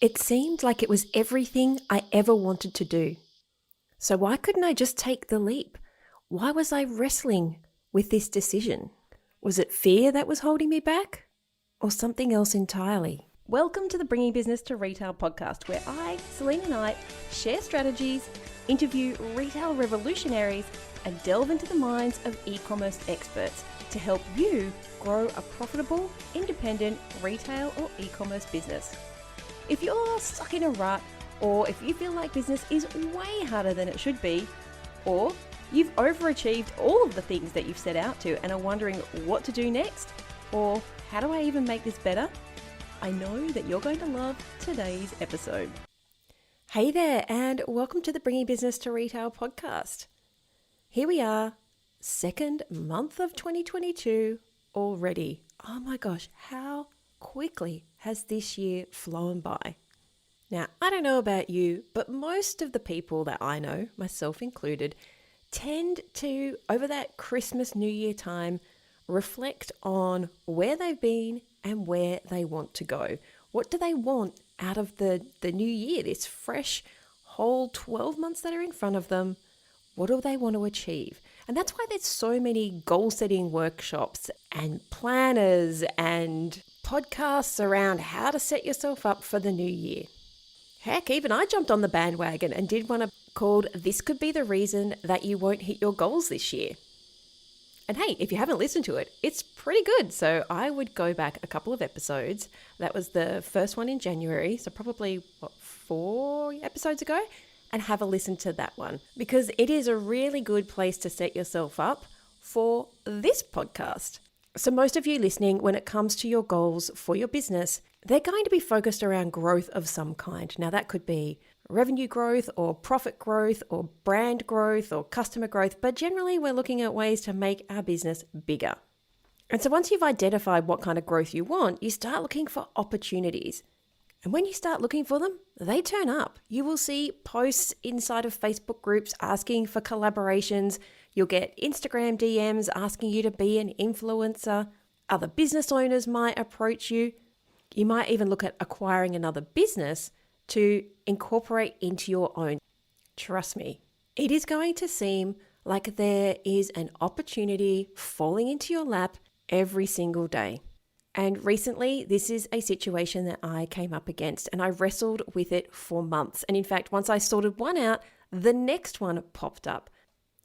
It seemed like it was everything I ever wanted to do. So why couldn't I just take the leap? Why was I wrestling with this decision? Was it fear that was holding me back? Or something else entirely? Welcome to the Bringing Business to Retail podcast, where I, Selena Knight, share strategies, interview retail revolutionaries, and delve into the minds of e-commerce experts to help you grow a profitable, independent retail or e-commerce business. If you're stuck in a rut, or if you feel like business is way harder than it should be, or you've overachieved all of the things that you've set out to and are wondering what to do next, or how do I even make this better? I know that you're going to love today's episode. Hey there, and welcome to the Bringing Business to Retail podcast. Here we are, second month of 2022 already. Oh my gosh, how quickly has this year flown by? Now, I don't know about you, but most of the people that I know, myself included, tend to, over that Christmas, New Year time, reflect on where they've been and where they want to go. What do they want out of the new year, this fresh, whole 12 months that are in front of them? What do they want to achieve? And that's why there's so many goal-setting workshops and planners and podcasts around how to set yourself up for the new year. Heck, even I jumped on the bandwagon and did one called This Could Be the Reason That You Won't Hit Your Goals This Year. And hey, if you haven't listened to it, it's pretty good. So I would go back a couple of episodes. That was the first one in January, so probably, 4 episodes ago, and have a listen to that one, because it is a really good place to set yourself up for this podcast. So most of you listening, when it comes to your goals for your business, they're going to be focused around growth of some kind. Now that could be revenue growth or profit growth or brand growth or customer growth, but generally we're looking at ways to make our business bigger. And so once you've identified what kind of growth you want, you start looking for opportunities. And when you start looking for them, they turn up. You will see posts inside of Facebook groups asking for collaborations. You'll get Instagram DMs asking you to be an influencer. Other business owners might approach you. You might even look at acquiring another business to incorporate into your own. Trust me, it is going to seem like there is an opportunity falling into your lap every single day. And recently, this is a situation that I came up against, and I wrestled with it for months. And in fact, once I sorted one out, the next one popped up,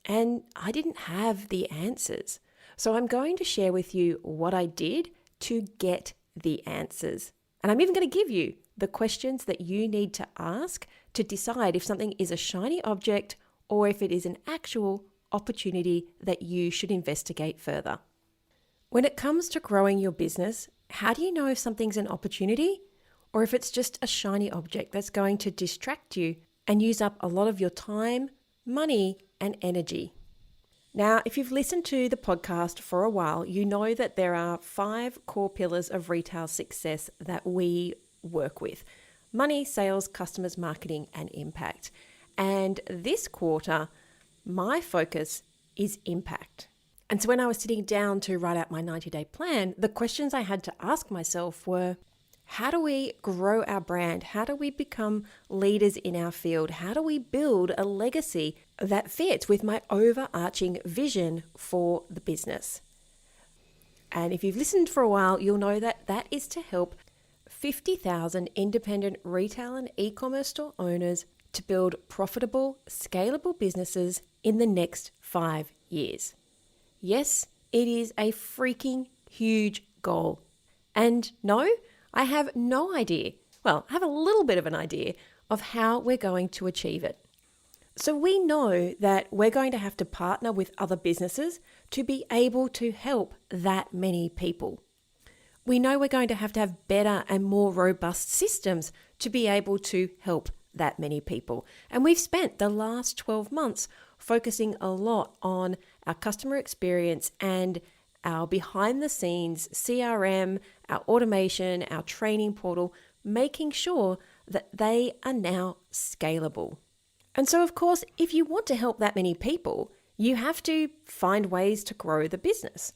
and I didn't have the answers. So I'm going to share with you what I did to get the answers. And I'm even going to give you the questions that you need to ask to decide if something is a shiny object or if it is an actual opportunity that you should investigate further. When it comes to growing your business, how do you know if something's an opportunity or if it's just a shiny object that's going to distract you and use up a lot of your time, money, and energy? Now, if you've listened to the podcast for a while, you know that there are 5 core pillars of retail success that we work with: money, sales, customers, marketing, and impact. And this quarter, my focus is impact. And so when I was sitting down to write out my 90-day plan, the questions I had to ask myself were, how do we grow our brand? How do we become leaders in our field? How do we build a legacy that fits with my overarching vision for the business? And if you've listened for a while, you'll know that that is to help 50,000 independent retail and e-commerce store owners to build profitable, scalable businesses in the next 5 years. Yes, it is a freaking huge goal. And no, I have no idea. Well, I have a little bit of an idea of how we're going to achieve it. So we know that we're going to have to partner with other businesses to be able to help that many people. We know we're going to have better and more robust systems to be able to help that many people. And we've spent the last 12 months focusing a lot on our customer experience and our behind the scenes CRM, our automation, our training portal, making sure that they are now scalable. And so, of course, if you want to help that many people, you have to find ways to grow the business.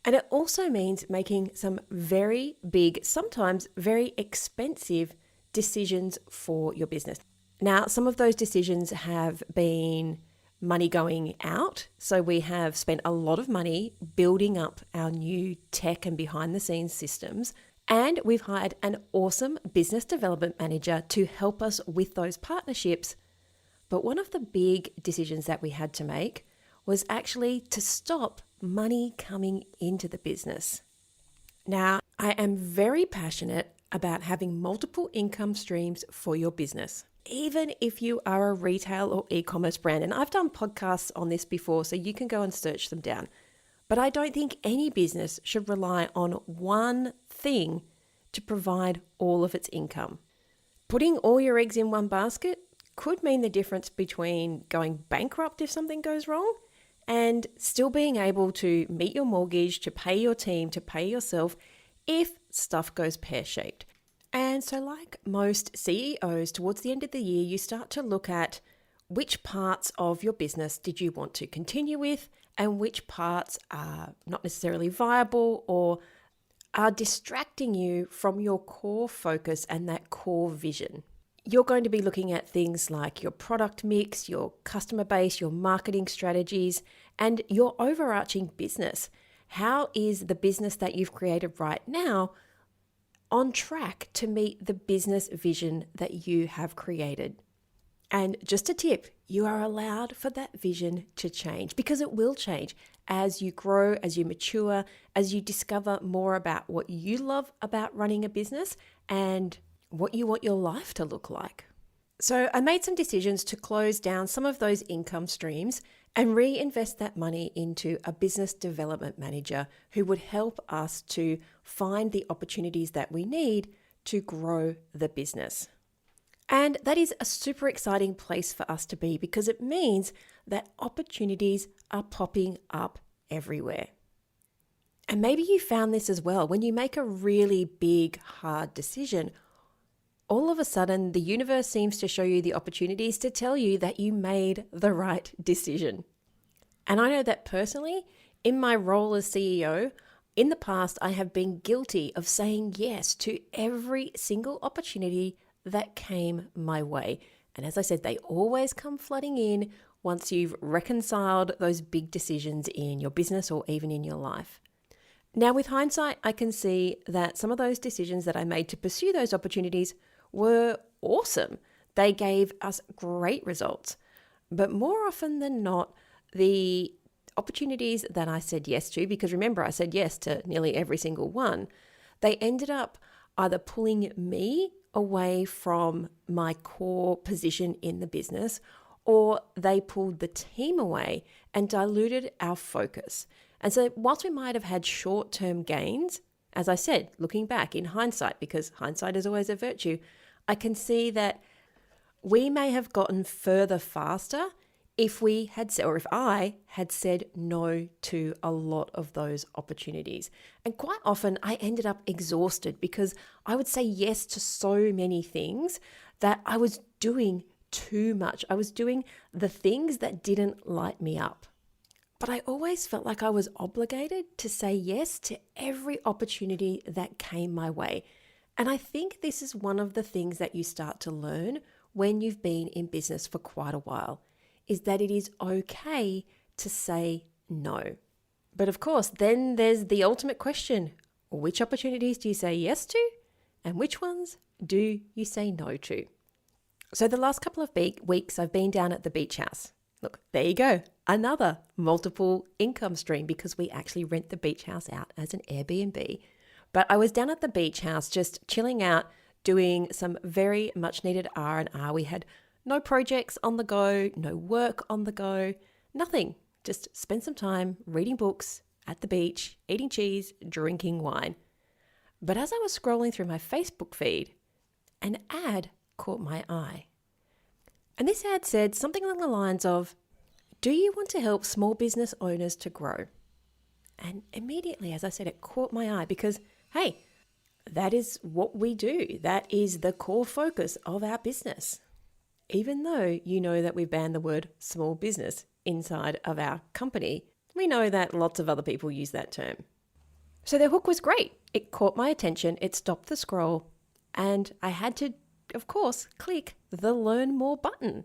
And it also means making some very big, sometimes very expensive decisions for your business. Now, some of those decisions have been money going out. So we have spent a lot of money building up our new tech and behind the scenes systems. And we've hired an awesome business development manager to help us with those partnerships. But one of the big decisions that we had to make was actually to stop money coming into the business. Now, I am very passionate about having multiple income streams for your business, even if you are a retail or e-commerce brand. And I've done podcasts on this before, so you can go and search them down. But I don't think any business should rely on one thing to provide all of its income. Putting all your eggs in one basket could mean the difference between going bankrupt if something goes wrong and still being able to meet your mortgage, to pay your team, to pay yourself if stuff goes pear-shaped. And so like most CEOs, towards the end of the year, you start to look at which parts of your business did you want to continue with and which parts are not necessarily viable or are distracting you from your core focus and that core vision. You're going to be looking at things like your product mix, your customer base, your marketing strategies, and your overarching business. How is the business that you've created right now on track to meet the business vision that you have created? And just a tip, you are allowed for that vision to change because it will change as you grow, as you mature, as you discover more about what you love about running a business and what you want your life to look like. So I made some decisions to close down some of those income streams and reinvest that money into a business development manager who would help us to find the opportunities that we need to grow the business. And that is a super exciting place for us to be because it means that opportunities are popping up everywhere. And maybe you found this as well. When you make a really big, hard decision, all of a sudden the universe seems to show you the opportunities to tell you that you made the right decision. And I know that personally, in my role as CEO, in the past, I have been guilty of saying yes to every single opportunity that came my way. And as I said, they always come flooding in once you've reconciled those big decisions in your business or even in your life. Now, with hindsight, I can see that some of those decisions that I made to pursue those opportunities were awesome. They gave us great results. But more often than not, the opportunities that I said yes to, because remember, I said yes to nearly every single one, they ended up either pulling me away from my core position in the business, or they pulled the team away and diluted our focus. And so whilst we might have had short-term gains, as I said, looking back in hindsight, because hindsight is always a virtue, I can see that we may have gotten further faster if we had said, or if I had said no to a lot of those opportunities. And quite often I ended up exhausted because I would say yes to so many things that I was doing too much. I was doing the things that didn't light me up. But I always felt like I was obligated to say yes to every opportunity that came my way. And I think this is one of the things that you start to learn when you've been in business for quite a while, is that it is okay to say no. But of course, then there's the ultimate question. Which opportunities do you say yes to? And which ones do you say no to? So the last couple of weeks, I've been down at the beach house. Look, there you go. Another multiple income stream because we actually rent the beach house out as an Airbnb. But I was down at the beach house just chilling out, doing some very much needed R&R. We had no projects on the go, no work on the go, nothing. Just spent some time reading books at the beach, eating cheese, drinking wine. But as I was scrolling through my Facebook feed, an ad caught my eye. And this ad said something along the lines of, "Do you want to help small business owners to grow?" And immediately, as I said, it caught my eye because, hey, that is what we do. That is the core focus of our business. Even though you know that we banned the word small business inside of our company, we know that lots of other people use that term. So their hook was great. It caught my attention. It stopped the scroll. And I had to of course, click the Learn More button.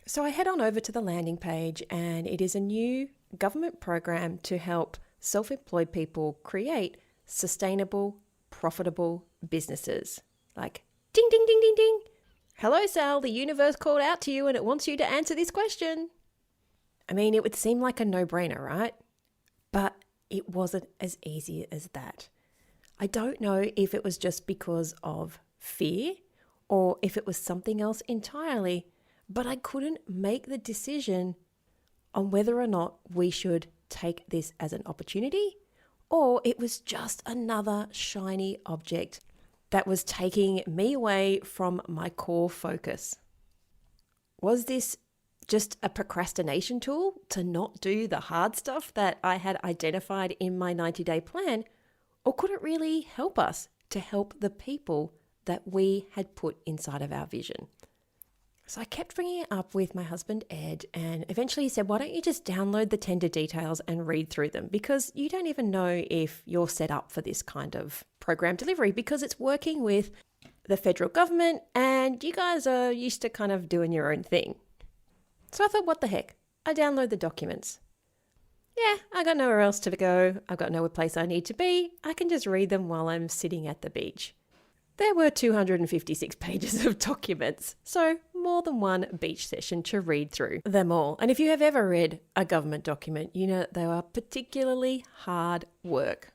So I head on over to the landing page, and it is a new government program to help self-employed people create sustainable, profitable businesses. Like, ding, ding, ding, ding, ding. Hello, Sal, the universe called out to you and it wants you to answer this question. I mean, it would seem like a no-brainer, right? But it wasn't as easy as that. I don't know if it was just because of fear or if it was something else entirely, but I couldn't make the decision on whether or not we should take this as an opportunity or it was just another shiny object that was taking me away from my core focus. Was this just a procrastination tool to not do the hard stuff that I had identified in my 90-day plan? Or could it really help us to help the people that we had put inside of our vision? So I kept bringing it up with my husband, Ed, and eventually he said, why don't you just download the tender details and read through them? Because you don't even know if you're set up for this kind of program delivery because it's working with the federal government and you guys are used to kind of doing your own thing. So I thought, what the heck? I download the documents. Yeah, I got nowhere else to go. I've got nowhere place I need to be. I can just read them while I'm sitting at the beach. There were 256 pages of documents, so more than one beach session to read through them all. And if you have ever read a government document, you know that they are particularly hard work.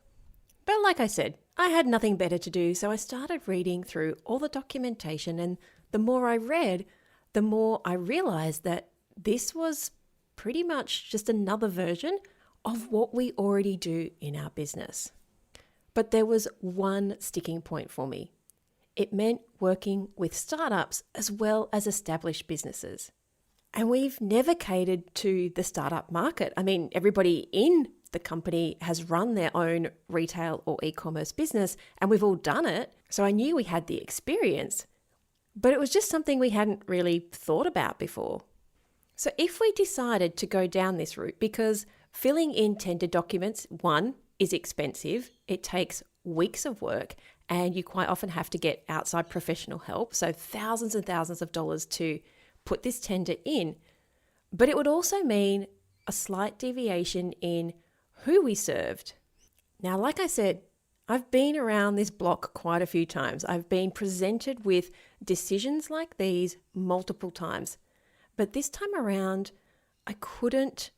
But like I said, I had nothing better to do, so I started reading through all the documentation, and the more I read, the more I realized that this was pretty much just another version of what we already do in our business. But there was one sticking point for me. It meant working with startups as well as established businesses. And we've never catered to the startup market. I mean, everybody in the company has run their own retail or e-commerce business, and we've all done it. So I knew we had the experience, but it was just something we hadn't really thought about before. So if we decided to go down this route, because filling in tender documents, one, is expensive, it takes weeks of work, and you quite often have to get outside professional help, so thousands and thousands of dollars to put this tender in. But it would also mean a slight deviation in who we served. Now, like I said, I've been around this block quite a few times. I've been presented with decisions like these multiple times. But this time around, I couldn't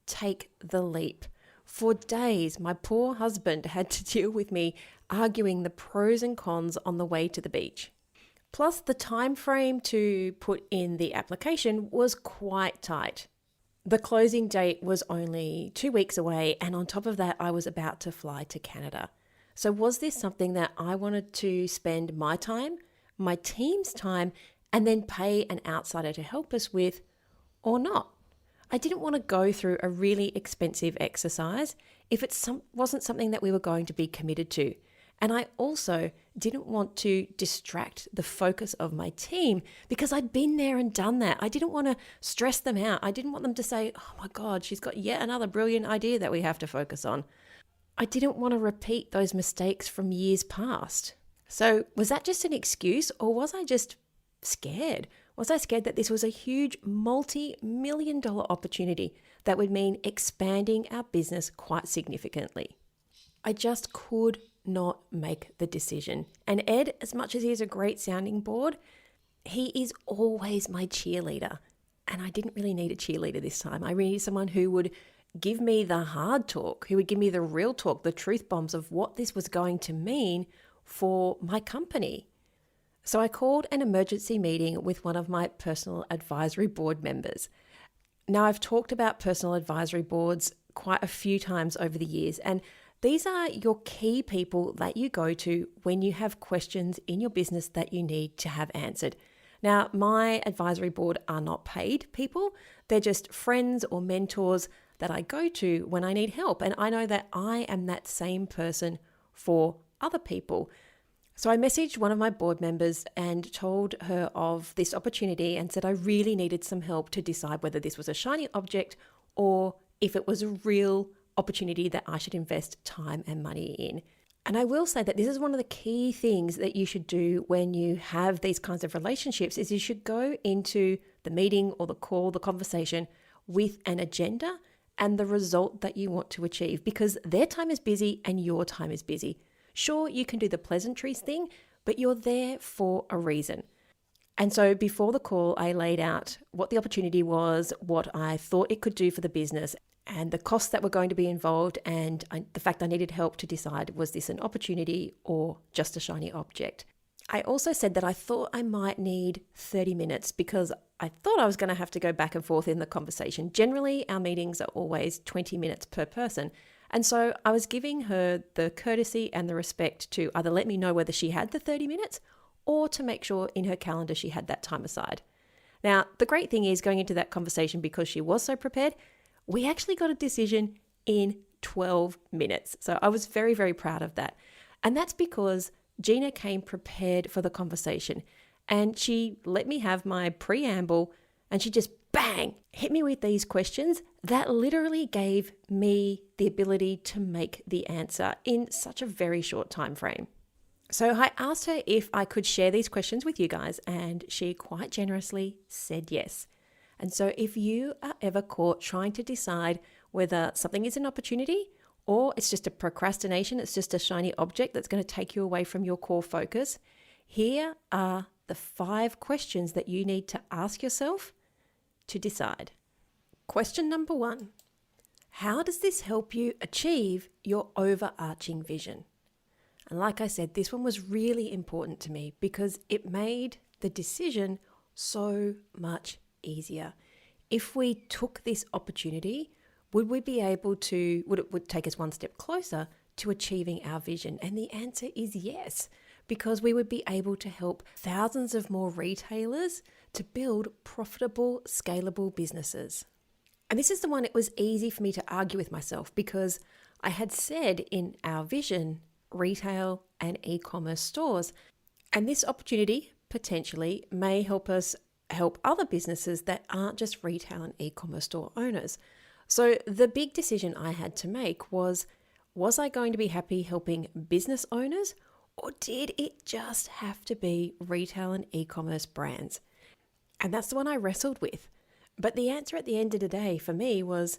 take the leap. For days, my poor husband had to deal with me arguing the pros and cons on the way to the beach. Plus, the time frame to put in the application was quite tight. The closing date was only 2 weeks away, and on top of that, I was about to fly to Canada. So was this something that I wanted to spend my time, my team's time, and then pay an outsider to help us with, or not? I didn't want to go through a really expensive exercise if it wasn't something that we were going to be committed to. And I also didn't want to distract the focus of my team because I'd been there and done that. I didn't want to stress them out. I didn't want them to say, oh my God, she's got yet another brilliant idea that we have to focus on. I didn't want to repeat those mistakes from years past. So was that just an excuse, or was I just scared? Was I scared that this was a huge multi-million-dollar opportunity that would mean expanding our business quite significantly? I just could not make the decision. And Ed, as much as he is a great sounding board, he is always my cheerleader. And I didn't really need a cheerleader this time. I really needed someone who would give me the hard talk, who would give me the real talk, the truth bombs of what this was going to mean for my company. So I called an emergency meeting with one of my personal advisory board members. Now, I've talked about personal advisory boards quite a few times over the years, and these are your key people that you go to when you have questions in your business that you need to have answered. Now, my advisory board are not paid people. They're just friends or mentors that I go to when I need help. And I know that I am that same person for other people. So I messaged one of my board members and told her of this opportunity and said I really needed some help to decide whether this was a shiny object or if it was a real opportunity that I should invest time and money in. And I will say that this is one of the key things that you should do when you have these kinds of relationships is you should go into the meeting or the call, the conversation with an agenda and the result that you want to achieve, because their time is busy and your time is busy. Sure, you can do the pleasantries thing, but you're there for a reason. And so before the call, I laid out what the opportunity was, what I thought it could do for the business, and the costs that were going to be involved, and the fact I needed help to decide, was this an opportunity or just a shiny object? I also said that I thought I might need 30 minutes because I thought I was going to have to go back and forth in the conversation. Generally, our meetings are always 20 minutes per person. And so I was giving her the courtesy and the respect to either let me know whether she had the 30 minutes or to make sure in her calendar she had that time aside. Now, the great thing is going into that conversation, because she was so prepared, we actually got a decision in 12 minutes. So I was very, very proud of that. And that's because Gina came prepared for the conversation and she let me have my preamble and she just bang, hit me with these questions that literally gave me the ability to make the answer in such a very short time frame. So I asked her if I could share these questions with you guys, and she quite generously said yes. And so if you are ever caught trying to decide whether something is an opportunity or it's just a procrastination, it's just a shiny object that's going to take you away from your core focus, here are the 5 questions that you need to ask yourself to decide. Question number 1, how does this help you achieve your overarching vision? And like I said, this one was really important to me because it made the decision so much easier. If we took this opportunity, would it take us one step closer to achieving our vision? And the answer is yes, because we would be able to help thousands of more retailers to build profitable, scalable businesses. And this is the one it was easy for me to argue with myself, because I had said in our vision, retail and e-commerce stores, and this opportunity potentially may help us help other businesses that aren't just retail and e-commerce store owners. So the big decision I had to make was I going to be happy helping business owners, or did it just have to be retail and e-commerce brands? And that's the one I wrestled with. But the answer at the end of the day for me was,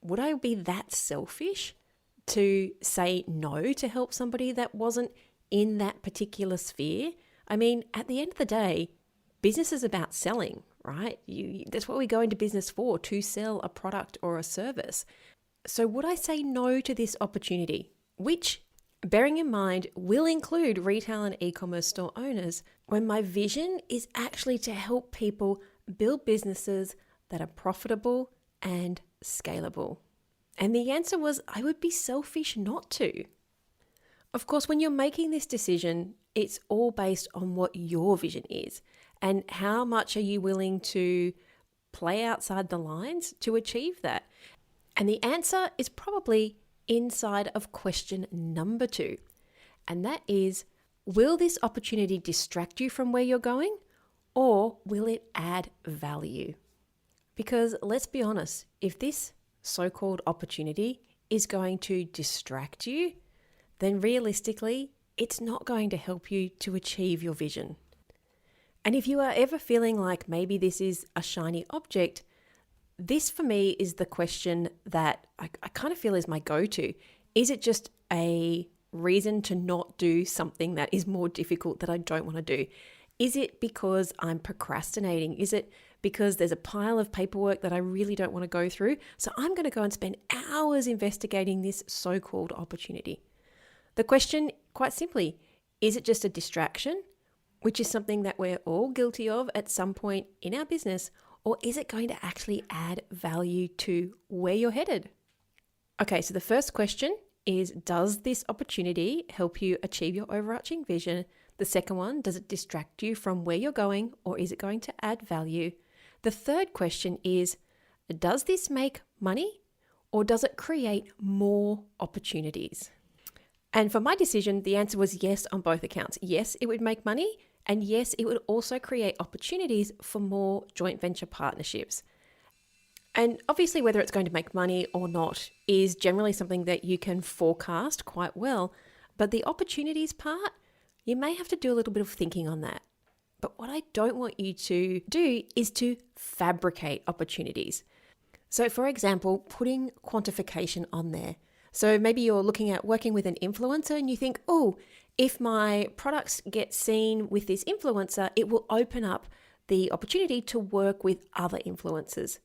would I be that selfish to say no to help somebody that wasn't in that particular sphere? I mean, at the end of the day, business is about selling, right? That's what we go into business for, to sell a product or a service. So would I say no to this opportunity, which, bearing in mind, will include retail and e-commerce store owners, when my vision is actually to help people build businesses that are profitable and scalable? And the answer was, I would be selfish not to. Of course, when you're making this decision, it's all based on what your vision is and how much are you willing to play outside the lines to achieve that. And the answer is probably inside of question number 2. And that is, will this opportunity distract you from where you're going, or will it add value? Because let's be honest, if this so-called opportunity is going to distract you, then realistically, it's not going to help you to achieve your vision. And if you are ever feeling like maybe this is a shiny object, this for me is the question that I kind of feel is my go-to. Is it just a reason to not do something that is more difficult that I don't want to do? Is it because I'm procrastinating? Is it because there's a pile of paperwork that I really don't want to go through? So I'm going to go and spend hours investigating this so-called opportunity. The question, quite simply, is it just a distraction, which is something that we're all guilty of at some point in our business, or is it going to actually add value to where you're headed? Okay, so the first question is, does this opportunity help you achieve your overarching vision? The second one, does it distract you from where you're going, or is it going to add value? The third question is, does this make money, or does it create more opportunities? And for my decision, the answer was yes on both accounts. Yes, it would make money, and yes, it would also create opportunities for more joint venture partnerships. And obviously, whether it's going to make money or not is generally something that you can forecast quite well. But the opportunities part, you may have to do a little bit of thinking on that. But what I don't want you to do is to fabricate opportunities. So for example, putting quantification on there. So maybe you're looking at working with an influencer and you think, oh, if my products get seen with this influencer, it will open up the opportunity to work with other influencers.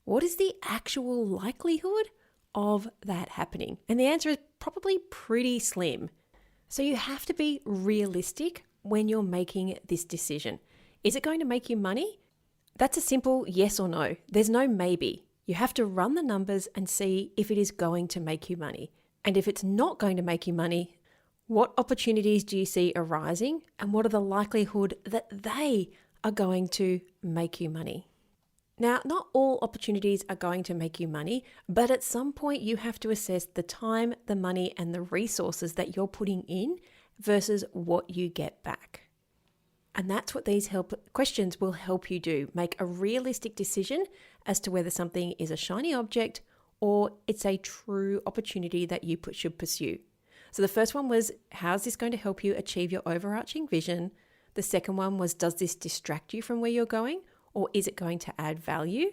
What is the actual likelihood of that happening? And the answer is probably pretty slim. So you have to be realistic when you're making this decision. Is it going to make you money? That's a simple yes or no. There's no maybe. You have to run the numbers and see if it is going to make you money. And if it's not going to make you money, what opportunities do you see arising and what are the likelihood that they are going to make you money? Now, not all opportunities are going to make you money, but at some point you have to assess the time, the money, and the resources that you're putting in versus what you get back. And that's what these questions will help you do. Make a realistic decision as to whether something is a shiny object or it's a true opportunity that you should pursue. So the first one was, how is this going to help you achieve your overarching vision? The second one was, does this distract you from where you're going, or is it going to add value?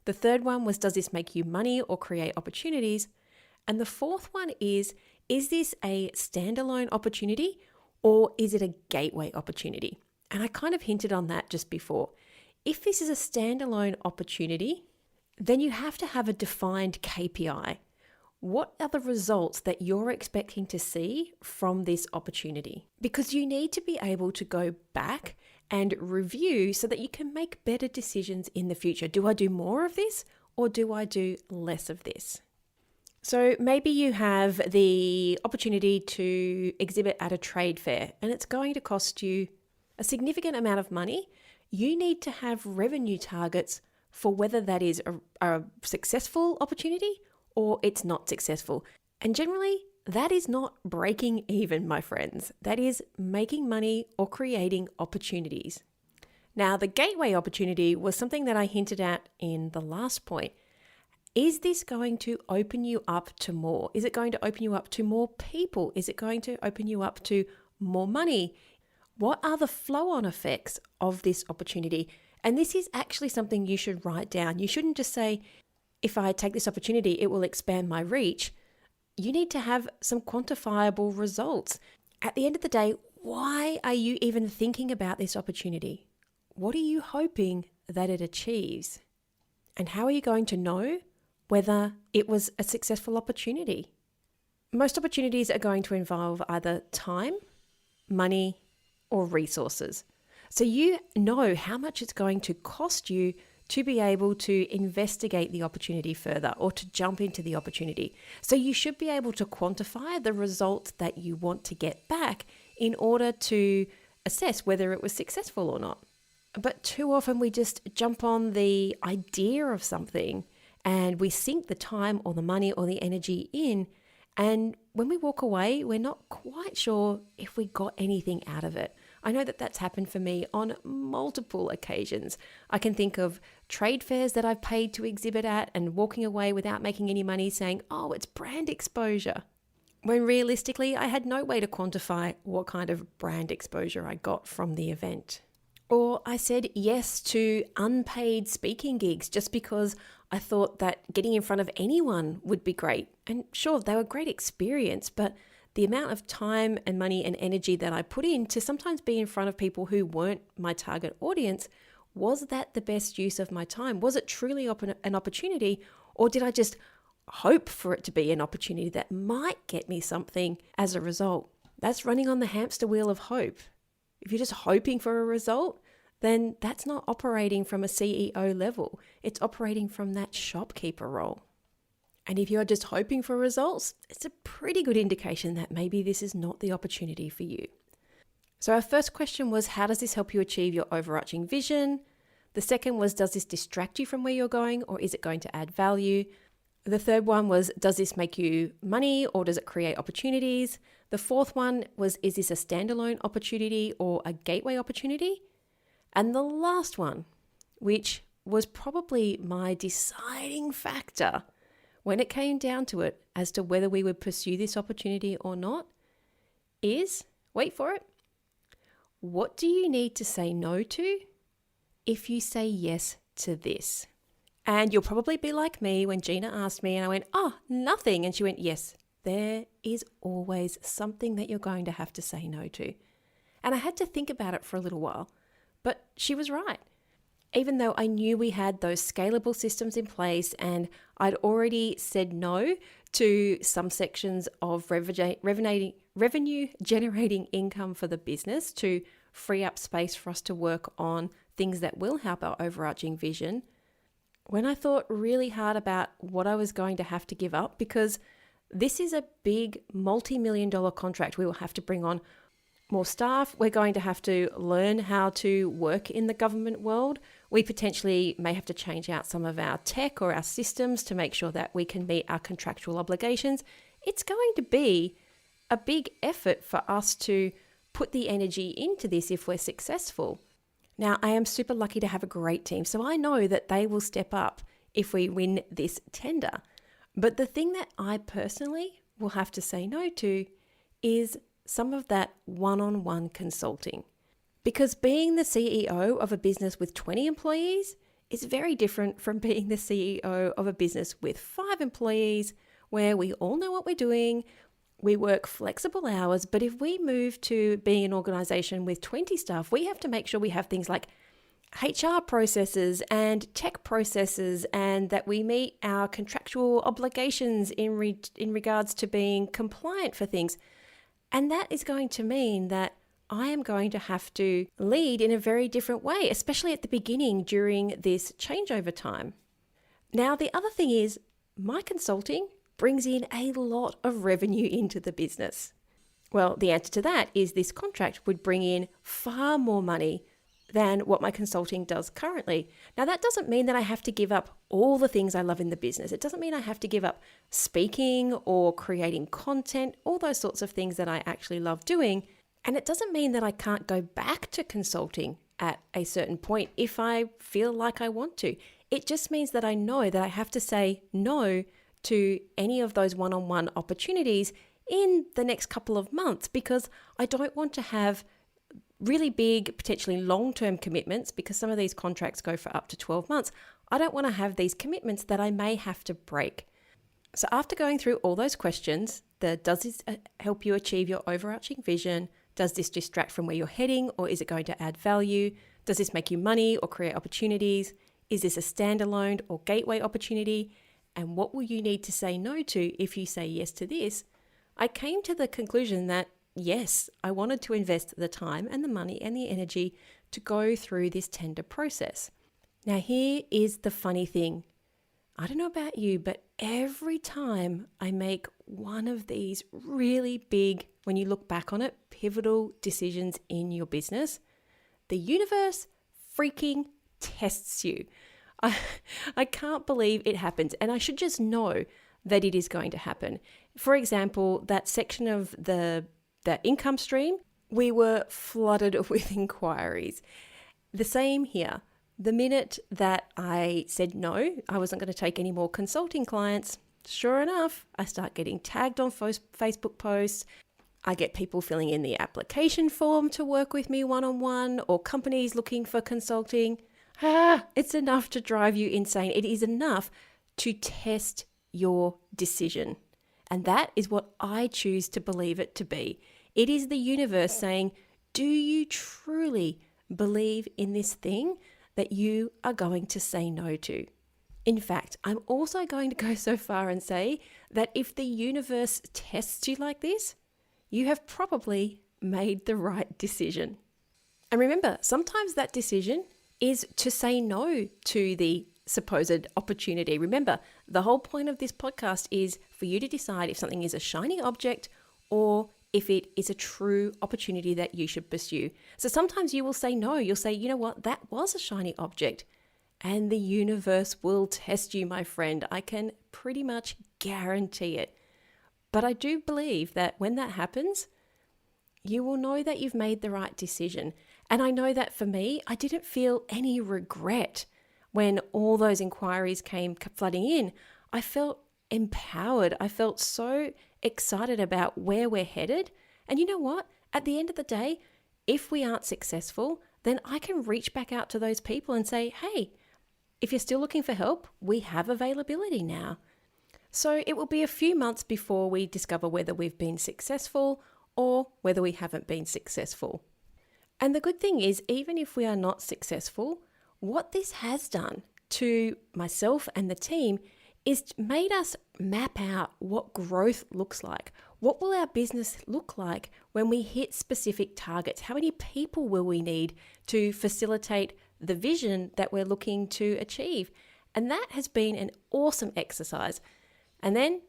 The third one was, does this make you money or create opportunities? And the fourth one is this a standalone opportunity or is it a gateway opportunity? And I kind of hinted on that just before. If this is a standalone opportunity, then you have to have a defined KPI. What are the results that you're expecting to see from this opportunity? Because you need to be able to go back and review so that you can make better decisions in the future. Do I do more of this or do I do less of this? So maybe you have the opportunity to exhibit at a trade fair and it's going to cost you a significant amount of money. You need to have revenue targets for whether that is a successful opportunity or it's not successful. And generally, that is not breaking even, my friends. That is making money or creating opportunities. Now, the gateway opportunity was something that I hinted at in the last point. Is this going to open you up to more? Is it going to open you up to more people? Is it going to open you up to more money? What are the flow-on effects of this opportunity? And this is actually something you should write down. You shouldn't just say, if I take this opportunity, it will expand my reach. You need to have some quantifiable results. At the end of the day, why are you even thinking about this opportunity? What are you hoping that it achieves? And how are you going to know whether it was a successful opportunity? Most opportunities are going to involve either time, money, or resources. So you know how much it's going to cost you to be able to investigate the opportunity further or to jump into the opportunity. So you should be able to quantify the results that you want to get back in order to assess whether it was successful or not. But too often we just jump on the idea of something and we sink the time or the money or the energy in. And when we walk away, we're not quite sure if we got anything out of it. I know that that's happened for me on multiple occasions. I can think of trade fairs that I've paid to exhibit at and walking away without making any money saying, oh, it's brand exposure. When realistically, I had no way to quantify what kind of brand exposure I got from the event. Or I said yes to unpaid speaking gigs just because I thought that getting in front of anyone would be great. And sure, they were a great experience, but the amount of time and money and energy that I put in to sometimes be in front of people who weren't my target audience, was that the best use of my time? Was it truly an opportunity, or did I just hope for it to be an opportunity that might get me something as a result? That's running on the hamster wheel of hope. If you're just hoping for a result, then that's not operating from a CEO level. It's operating from that shopkeeper role. And if you're just hoping for results, it's a pretty good indication that maybe this is not the opportunity for you. So our first question was, how does this help you achieve your overarching vision? The second was, does this distract you from where you're going, or is it going to add value? The third one was, does this make you money or does it create opportunities? The fourth one was, is this a standalone opportunity or a gateway opportunity? And the last one, which was probably my deciding factor when it came down to it as to whether we would pursue this opportunity or not, is, wait for it, what do you need to say no to if you say yes to this? And you'll probably be like me when Gina asked me and I went, oh, nothing. And she went, yes, there is always something that you're going to have to say no to. And I had to think about it for a little while, but she was right. Even though I knew we had those scalable systems in place and I'd already said no to some sections of revenue generating income for the business to free up space for us to work on things that will help our overarching vision, when I thought really hard about what I was going to have to give up, because this is a big multi-million-dollar contract, we will have to bring on more staff. We're going to have to learn how to work in the government world. We potentially may have to change out some of our tech or our systems to make sure that we can meet our contractual obligations. It's going to be a big effort for us to put the energy into this if we're successful. Now, I am super lucky to have a great team, so I know that they will step up if we win this tender. But the thing that I personally will have to say no to is some of that one-on-one consulting. Because being the CEO of a business with 20 employees is very different from being the CEO of a business with 5 employees, where we all know what we're doing, we work flexible hours, but if we move to being an organization with 20 staff, we have to make sure we have things like HR processes and tech processes, and that we meet our contractual obligations in regards to being compliant for things. And that is going to mean that I am going to have to lead in a very different way, especially at the beginning during this changeover time. Now, the other thing is my consulting brings in a lot of revenue into the business. Well, the answer to that is this contract would bring in far more money than what my consulting does currently. Now, that doesn't mean that I have to give up all the things I love in the business. It doesn't mean I have to give up speaking or creating content, all those sorts of things that I actually love doing. And it doesn't mean that I can't go back to consulting at a certain point if I feel like I want to. It just means that I know that I have to say no to any of those one-on-one opportunities in the next couple of months, because I don't want to have really big, potentially long-term commitments, because some of these contracts go for up to 12 months. I don't want to have these commitments that I may have to break. So after going through all those questions, does this help you achieve your overarching vision? Does this distract from where you're heading, or is it going to add value? Does this make you money or create opportunities? Is this a standalone or gateway opportunity? And what will you need to say no to if you say yes to this? I came to the conclusion that yes, I wanted to invest the time and the money and the energy to go through this tender process. Now, here is the funny thing. I don't know about you, but every time I make one of these really big, when you look back on it, pivotal decisions in your business, the universe freaking tests you. I can't believe it happens, and I should just know that it is going to happen. For example, that section of the income stream, we were flooded with inquiries. The same here. The minute that I said no, I wasn't going to take any more consulting clients, sure enough, I start getting tagged on Facebook posts. I get people filling in the application form to work with me one-on-one, or companies looking for consulting. It's enough to drive you insane. It is enough to test your decision. And that is what I choose to believe it to be. It is the universe saying, do you truly believe in this thing that you are going to say no to? In fact, I'm also going to go so far and say that if the universe tests you like this, you have probably made the right decision. And remember, sometimes that decision is to say no to the supposed opportunity. Remember, the whole point of this podcast is for you to decide if something is a shiny object or if it is a true opportunity that you should pursue. So sometimes you will say no. You'll say, you know what, that was a shiny object. And the universe will test you, my friend. I can pretty much guarantee it. But I do believe that when that happens, you will know that you've made the right decision. And I know that for me, I didn't feel any regret when all those inquiries came flooding in. I felt empowered. I felt so excited about where we're headed And you know what? At the end of the day, if we aren't successful, then I can reach back out to those people and say, hey, if you're still looking for help, we have availability now. So it will be a few months before we discover whether we've been successful or whether we haven't been successful. And the good thing is, even if we are not successful, what this has done to myself and the team is made us map out what growth looks like. What will our business look like when we hit specific targets? How many people will we need to facilitate the vision that we're looking to achieve? And that has been an awesome exercise. And then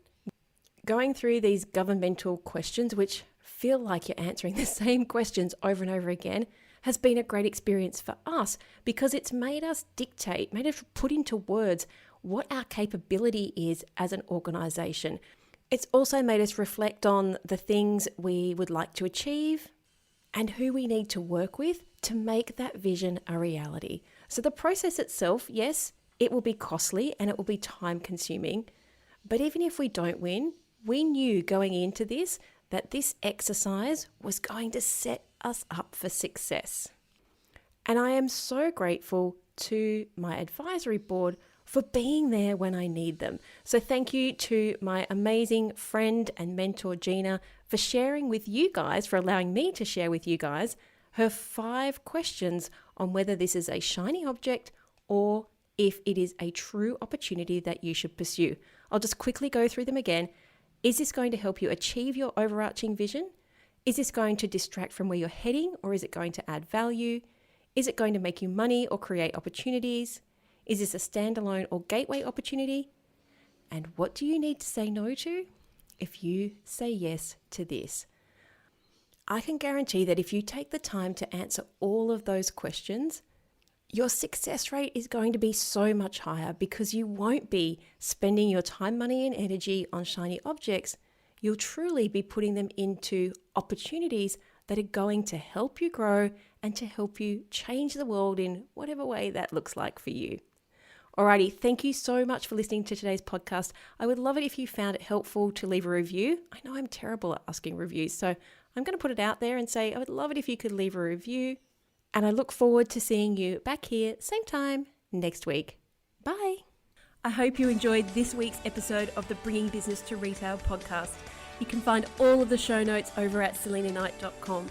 going through these governmental questions, which feel like you're answering the same questions over and over again, has been a great experience for us because it's made us made us put into words what our capability is as an organization. It's also made us reflect on the things we would like to achieve and who we need to work with to make that vision a reality. So the process itself, yes, it will be costly and it will be time consuming. But even if we don't win, we knew going into this that this exercise was going to set us up for success. And I am so grateful to my advisory board for being there when I need them. So thank you to my amazing friend and mentor, Gina, for sharing with you guys, for allowing me to share with you guys her 5 questions on whether this is a shiny object or if it is a true opportunity that you should pursue. I'll just quickly go through them again. Is this going to help you achieve your overarching vision? Is this going to distract from where you're heading, or is it going to add value? Is it going to make you money or create opportunities? Is this a standalone or gateway opportunity? And what do you need to say no to if you say yes to this? I can guarantee that if you take the time to answer all of those questions, your success rate is going to be so much higher because you won't be spending your time, money, and energy on shiny objects. You'll truly be putting them into opportunities that are going to help you grow and to help you change the world in whatever way that looks like for you. Alrighty, thank you so much for listening to today's podcast. I would love it if you found it helpful to leave a review. I know I'm terrible at asking reviews, so I'm going to put it out there and say I would love it if you could leave a review. And I look forward to seeing you back here, same time, next week. Bye. I hope you enjoyed this week's episode of the Bringing Business to Retail podcast. You can find all of the show notes over at selinaknight.com.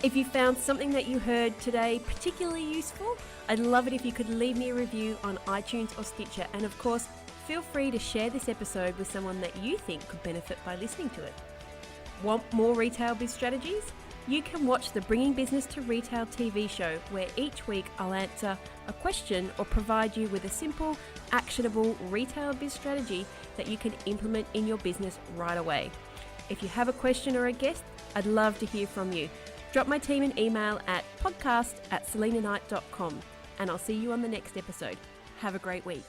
If you found something that you heard today particularly useful, I'd love it if you could leave me a review on iTunes or Stitcher. And of course, feel free to share this episode with someone that you think could benefit by listening to it. Want more retail biz strategies? You can watch the Bringing Business to Retail TV show, where each week I'll answer a question or provide you with a simple, actionable retail biz strategy that you can implement in your business right away. If you have a question or a guest, I'd love to hear from you. Drop my team an email at podcast@selinaknight.com, and I'll see you on the next episode. Have a great week.